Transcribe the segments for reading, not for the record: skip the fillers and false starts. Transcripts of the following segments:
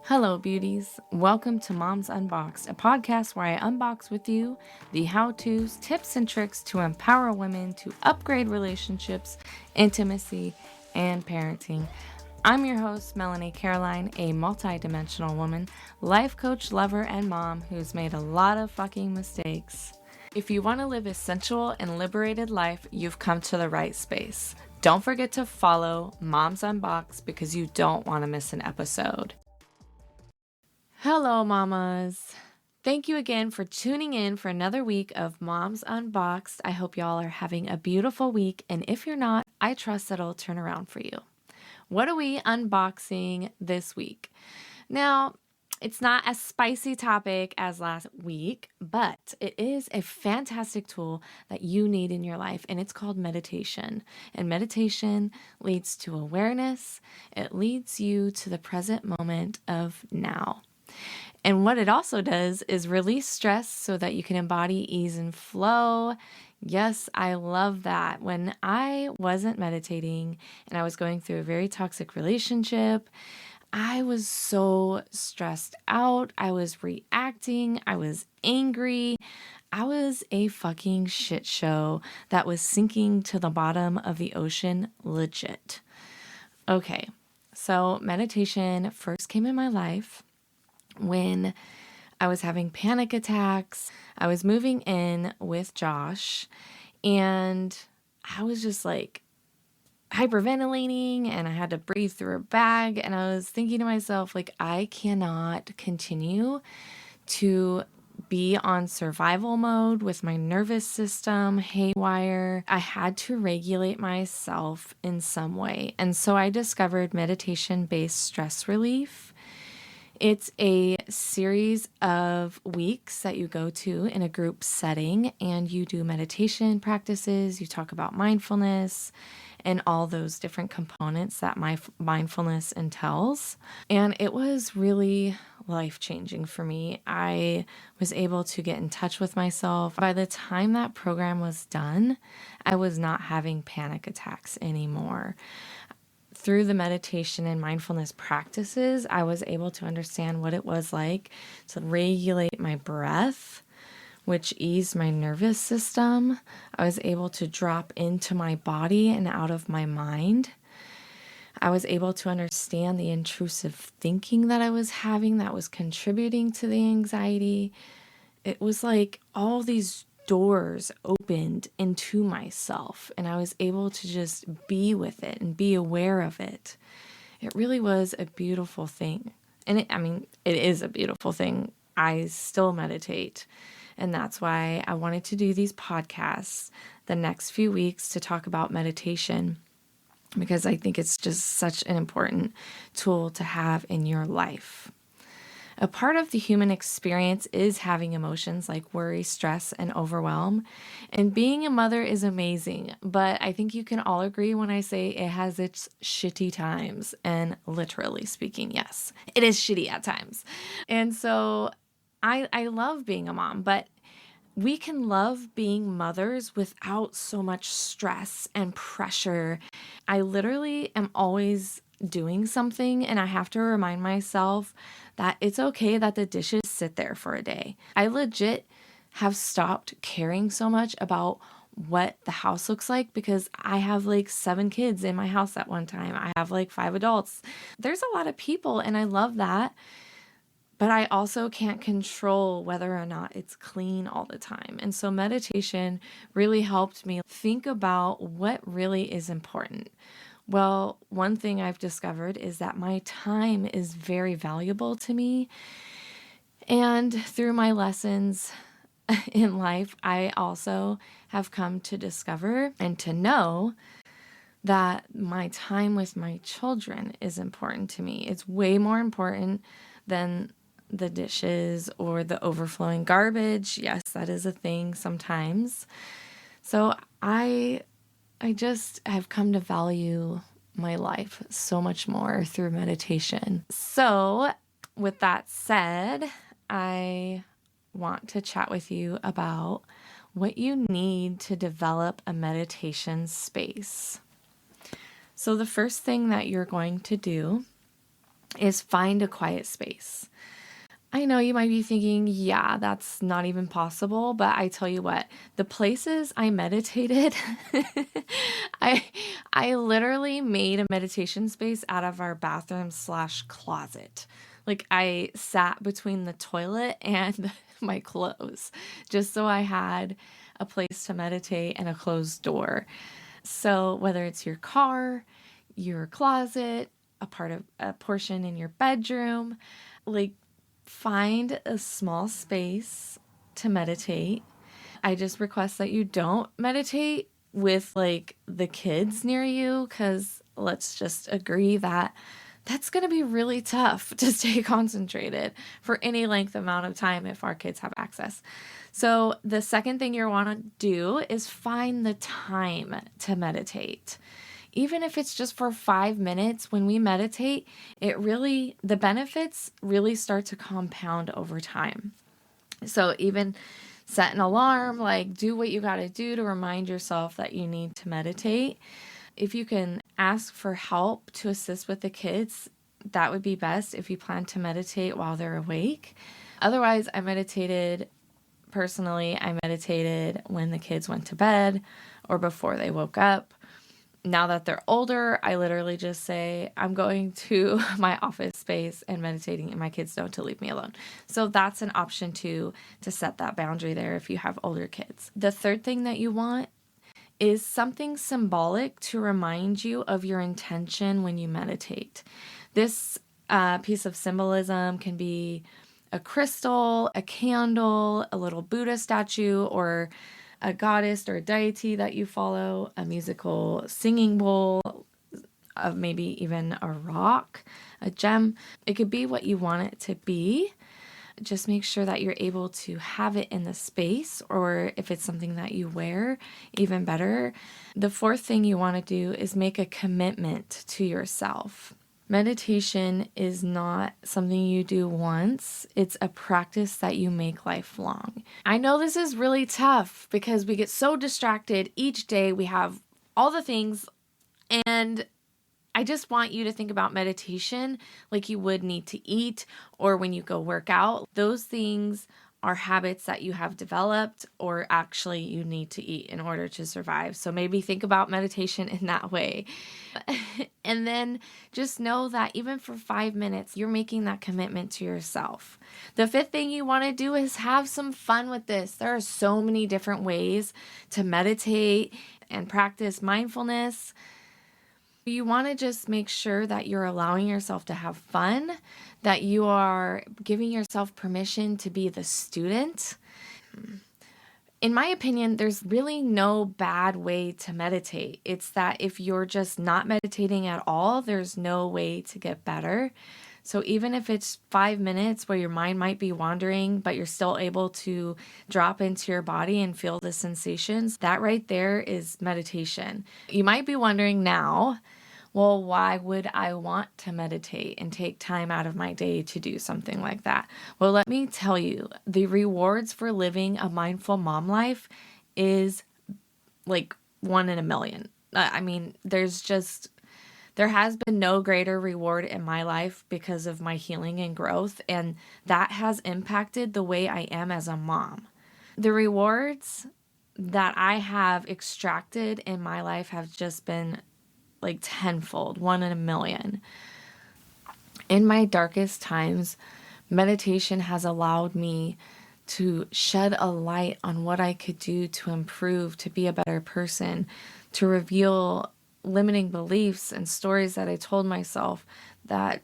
Hello, beauties. Welcome to Moms Unboxed, a podcast where I unbox with you the how-tos, tips, and tricks to empower women to upgrade relationships, intimacy, and parenting. I'm your host, Melanie Caroline, a multi-dimensional woman, life coach, lover, and mom who's made a lot of fucking mistakes. If you want to live a sensual and liberated life, you've come to the right space. Don't forget to follow Moms Unboxed because you don't want to miss an episode. Hello, mamas. Thank you again for tuning in for another week of Moms Unboxed. I hope y'all are having a beautiful week, and if you're not, I trust that it'll turn around for you. What are we unboxing this week? Now, it's not a spicy topic as last week, but it is a fantastic tool that you need in your life, and it's called meditation. And meditation leads to awareness. It leads you to the present moment of now. And what it also does is release stress so that you can embody ease and flow. Yes, I love that. When I wasn't meditating and I was going through a very toxic relationship, I was so stressed out. I was reacting. I was angry. I was a fucking shit show that was sinking to the bottom of the ocean legit. Okay, so meditation first came in my life when I was having panic attacks. I was moving in with Josh and I was just like hyperventilating and I had to breathe through a bag. And I was thinking to myself, like, I cannot continue to be on survival mode with my nervous system haywire. I had to regulate myself in some way. And so I discovered meditation-based stress relief. It's a series of weeks that you go to in a group setting and you do meditation practices, you talk about mindfulness and all those different components that my mindfulness entails. And it was really life-changing for me. I was able to get in touch with myself. By the time that program was done, I was not having panic attacks anymore. Through the meditation and mindfulness practices, I was able to understand what it was like to regulate my breath, which eased my nervous system. I was able to drop into my body and out of my mind. I was able to understand the intrusive thinking that I was having that was contributing to the anxiety. It was like all these doors opened into myself and I was able to just be with it and be aware of it. It really was a beautiful thing. And it is a beautiful thing. I still meditate. And that's why I wanted to do these podcasts the next few weeks to talk about meditation, because I think it's just such an important tool to have in your life. A part of the human experience is having emotions like worry, stress, and overwhelm. And being a mother is amazing, but I think you can all agree when I say it has its shitty times. And literally speaking, yes, it is shitty at times. And so I love being a mom, but we can love being mothers without so much stress and pressure. I literally am always doing something and I have to remind myself that it's okay that the dishes sit there for a day. I legit have stopped caring so much about what the house looks like because I have like 7 kids in my house at one time. I have like 5 adults. There's a lot of people and I love that. But I also can't control whether or not it's clean all the time. And so meditation really helped me think about what really is important. Well, one thing I've discovered is that my time is very valuable to me. And through my lessons in life, I also have come to discover and to know that my time with my children is important to me. It's way more important than the dishes or the overflowing garbage. Yes, that is a thing sometimes. So I just have come to value my life so much more through meditation. So with that said, I want to chat with you about what you need to develop a meditation space. So the first thing that you're going to do is find a quiet space. I know you might be thinking, yeah, that's not even possible, but I tell you what, the places I meditated, I I literally made a meditation space out of our bathroom slash closet. Like I sat between the toilet and my clothes just so I had a place to meditate and a closed door. So whether it's your car, your closet, a portion in your bedroom, like find a small space to meditate. I just request that you don't meditate with like the kids near you, because let's just agree that that's going to be really tough to stay concentrated for any length amount of time if our kids have access. So, the second thing you want to do is find the time to meditate. Even if it's just for 5 minutes, when we meditate, the benefits really start to compound over time. So, even set an alarm, like do what you got to do to remind yourself that you need to meditate. If you can ask for help to assist with the kids, that would be best if you plan to meditate while they're awake. Otherwise, I meditated when the kids went to bed or before they woke up. Now that they're older, I literally just say, I'm going to my office space and meditating, and my kids know to leave me alone. So that's an option too, to set that boundary there if you have older kids. The third thing that you want is something symbolic to remind you of your intention when you meditate. This piece of symbolism can be a crystal, a candle, a little Buddha statue, or a goddess or a deity that you follow, a musical singing bowl, of maybe even a rock, a gem. It could be what you want it to be. Just make sure that you're able to have it in the space, or if it's something that you wear, even better. The fourth thing you want to do is make a commitment to yourself. Meditation is not something you do once. It's a practice that you make lifelong. I know this is really tough because we get so distracted each day. We have all the things, and I just want you to think about meditation like you would need to eat or when you go work out. Those things are habits that you have developed, or actually you need to eat in order to survive. So maybe think about meditation in that way. And then just know that even for 5 minutes, you're making that commitment to yourself. The fifth thing you want to do is have some fun with this. There are so many different ways to meditate and practice mindfulness. You want to just make sure that you're allowing yourself to have fun, that you are giving yourself permission to be the student. In my opinion, there's really no bad way to meditate. It's that if you're just not meditating at all, there's no way to get better. So even if it's 5 minutes where your mind might be wandering, but you're still able to drop into your body and feel the sensations, that right there is meditation. You might be wondering now, well, why would I want to meditate and take time out of my day to do something like that? Well, let me tell you, the rewards for living a mindful mom life is like 1 in a million. I mean, there has been no greater reward in my life because of my healing and growth, and that has impacted the way I am as a mom. The rewards that I have extracted in my life have just been like tenfold, 1 in a million. In my darkest times, meditation has allowed me to shed a light on what I could do to improve, to be a better person, to reveal limiting beliefs and stories that I told myself that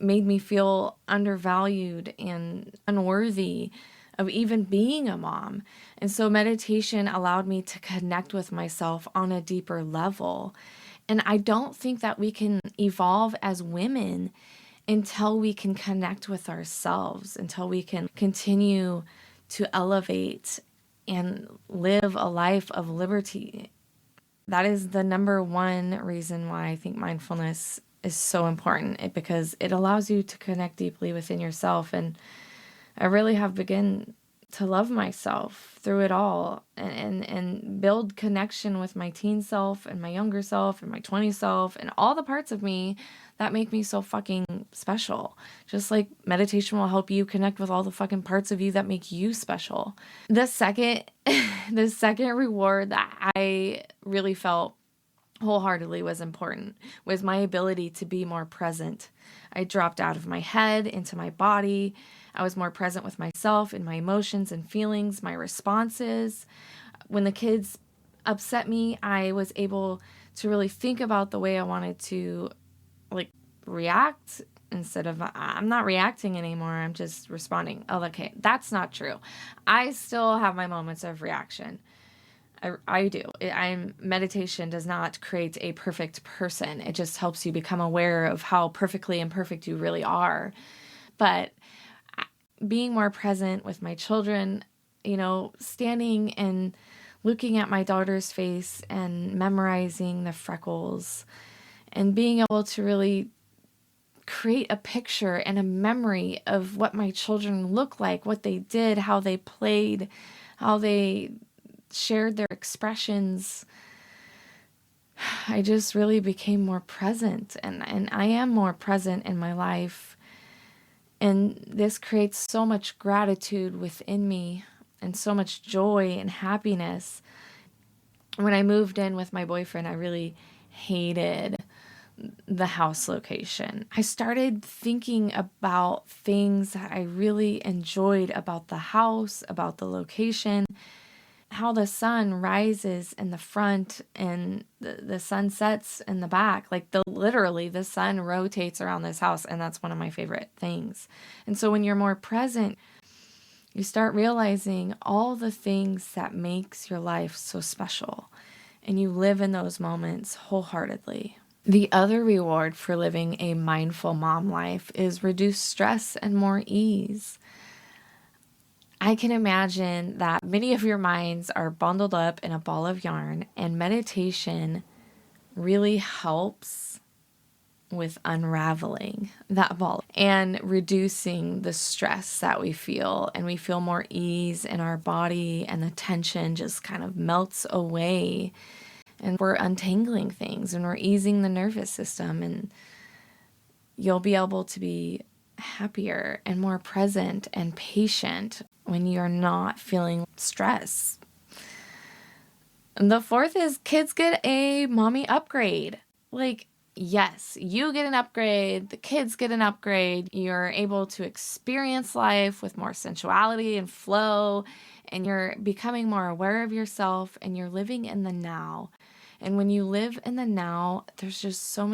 made me feel undervalued and unworthy of even being a mom. And so meditation allowed me to connect with myself on a deeper level. And I don't think that we can evolve as women until we can connect with ourselves, until we can continue to elevate and live a life of liberty. That is the number one reason why I think mindfulness is so important, because it allows you to connect deeply within yourself. And I really have begun to love myself through it all and build connection with my teen self and my younger self and my 20 self and all the parts of me that make me so fucking special. Just like meditation will help you connect with all the fucking parts of you that make you special. The second the second reward that I really felt wholeheartedly was important was my ability to be more present. I dropped out of my head into my body. I was more present with myself and my emotions and feelings, my responses. When the kids upset me, I was able to really think about the way I wanted to like react instead of I'm not reacting anymore. I'm just responding. Oh, okay. That's not true. I still have my moments of reaction. I do. Meditation does not create a perfect person. It just helps you become aware of how perfectly imperfect you really are. But being more present with my children, standing and looking at my daughter's face and memorizing the freckles and being able to really create a picture and a memory of what my children look like, what they did, how they played, how they shared their expressions. I just really became more present, and I am more present in my life. And this creates so much gratitude within me and so much joy and happiness. When I moved in with my boyfriend, I really hated the house location. I started thinking about things that I really enjoyed about the house, about the location, how the sun rises in the front and the sun sets in the back. Like literally the sun rotates around this house, and that's one of my favorite things. And so when you're more present, you start realizing all the things that makes your life so special, and you live in those moments wholeheartedly. The other reward for living a mindful mom life is reduced stress and more ease. I can imagine that many of your minds are bundled up in a ball of yarn, and meditation really helps with unraveling that ball and reducing the stress that we feel, and we feel more ease in our body, and the tension just kind of melts away, and we're untangling things and we're easing the nervous system, and you'll be able to be happier and more present and patient when you're not feeling stress. And the fourth is kids get a mommy upgrade. Yes, you get an upgrade, the kids get an upgrade, you're able to experience life with more sensuality and flow, and you're becoming more aware of yourself, and you're living in the now. And when you live in the now, there's just so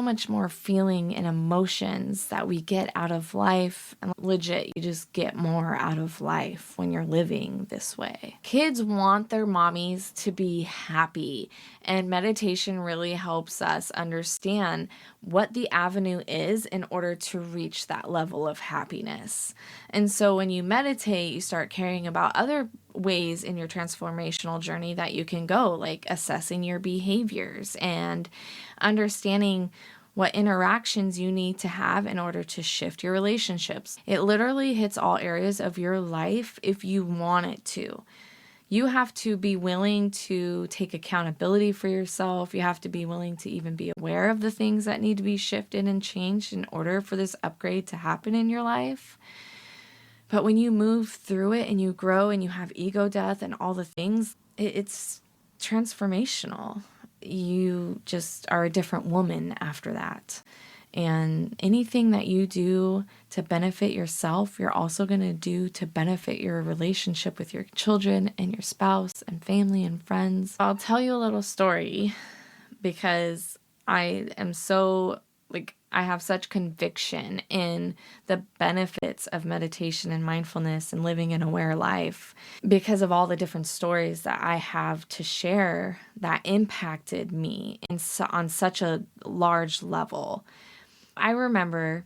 much more feeling and emotions that we get out of life. And legit, you just get more out of life when you're living this way. Kids want their mommies to be happy, and meditation really helps us understand what the avenue is in order to reach that level of happiness. And so when you meditate, you start caring about other ways in your transformational journey that you can go, like assessing your behaviors and understanding what interactions you need to have in order to shift your relationships. It literally hits all areas of your life if you want it to. You have to be willing to take accountability for yourself. You have to be willing to even be aware of the things that need to be shifted and changed in order for this upgrade to happen in your life. But when you move through it and you grow and you have ego death and all the things, it's transformational. You just are a different woman after that. And anything that you do to benefit yourself, you're also going to do to benefit your relationship with your children and your spouse and family and friends. I'll tell you a little story because I am so, I have such conviction in the benefits of meditation and mindfulness and living an aware life because of all the different stories that I have to share that impacted me on such a large level. I remember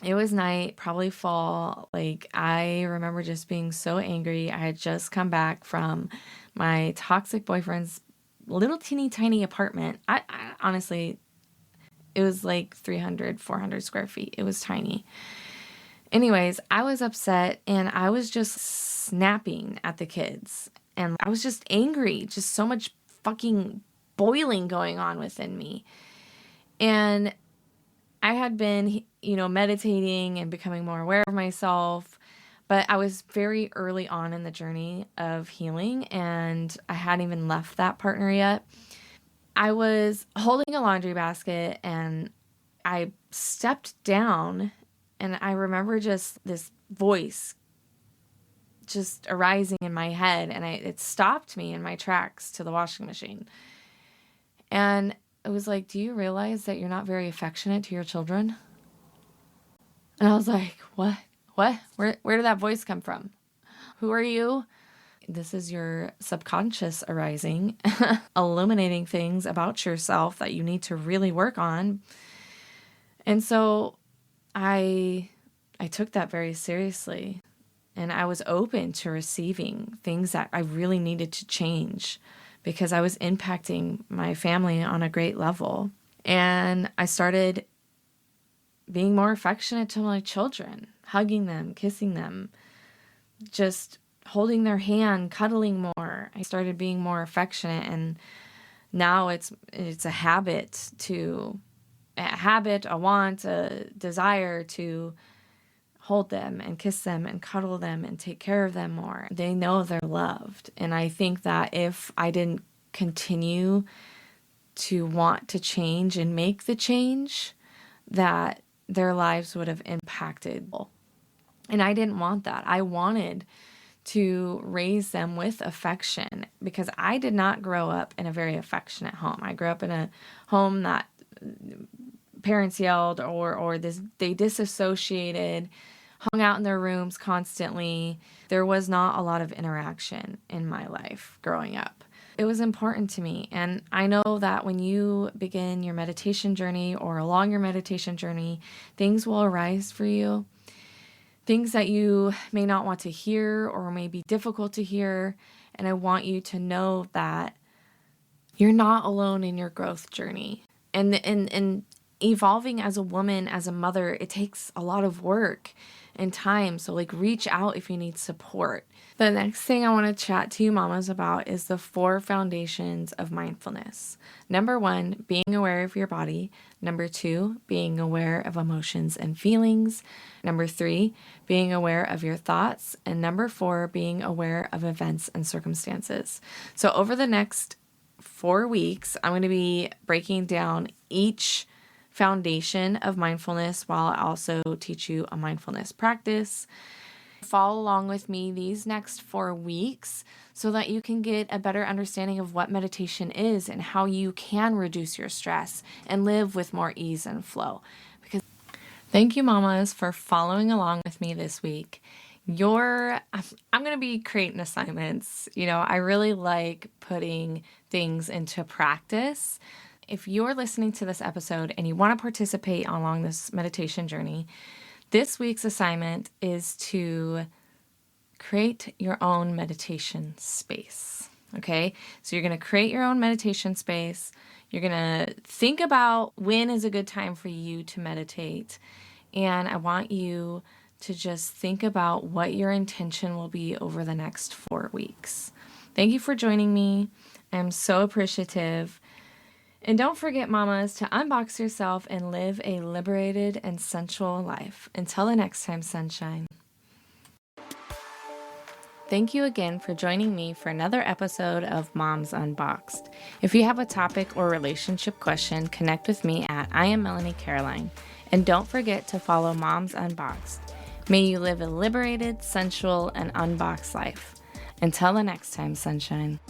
it was night, probably fall. I remember just being so angry. I had just come back from my toxic boyfriend's little teeny tiny apartment. I honestly, it was 300, 400 square feet. It was tiny. Anyways, I was upset and I was just snapping at the kids. And I was just angry, just so much fucking boiling going on within me. And I had been, meditating and becoming more aware of myself, but I was very early on in the journey of healing and I hadn't even left that partner yet. I was holding a laundry basket and I stepped down and I remember just this voice just arising in my head and it stopped me in my tracks to the washing machine. And it was like, do you realize that you're not very affectionate to your children? And I was like, what? What? Where did that voice come from? Who are you? This is your subconscious arising, illuminating things about yourself that you need to really work on. And so I took that very seriously and I was open to receiving things that I really needed to change because I was impacting my family on a great level. And I started being more affectionate to my children, hugging them, kissing them, just holding their hand, cuddling more. I started being more affectionate, and now it's a habit, a want, a desire to hold them and kiss them and cuddle them and take care of them more. They know they're loved. And I think that if I didn't continue to want to change and make the change, that their lives would have impacted. And I didn't want that. I wanted to raise them with affection because I did not grow up in a very affectionate home. I grew up in a home that parents yelled or they disassociated, hung out in their rooms constantly. There was not a lot of interaction in my life growing up. It was important to me. And I know that when you begin your meditation journey or along your meditation journey, things will arise for you. Things that you may not want to hear or may be difficult to hear. And I want you to know that you're not alone in your growth journey. And evolving as a woman, as a mother, it takes a lot of work and time. So reach out if you need support. The next thing I want to chat to you mamas about is the 4 foundations of mindfulness. Number 1, being aware of your body. Number 2, being aware of emotions and feelings. Number 3, being aware of your thoughts. And number 4, being aware of events and circumstances. So over the next 4 weeks, I'm going to be breaking down each foundation of mindfulness while I also teach you a mindfulness practice. Follow along with me these next 4 weeks so that you can get a better understanding of what meditation is and how you can reduce your stress and live with more ease and flow. Thank you, mamas, for following along with me this week. I'm going to be creating assignments. I really like putting things into practice. If you're listening to this episode and you want to participate along this meditation journey, this week's assignment is to create your own meditation space. Okay? So you're going to create your own meditation space. You're going to think about when is a good time for you to meditate. And I want you to just think about what your intention will be over the next 4 weeks. Thank you for joining me. I'm so appreciative. And don't forget, mamas, to unbox yourself and live a liberated and sensual life. Until the next time, sunshine. Thank you again for joining me for another episode of Moms Unboxed. If you have a topic or relationship question, connect with me at I am Melanie Caroline. And don't forget to follow Moms Unboxed. May you live a liberated, sensual, and unboxed life. Until the next time, sunshine.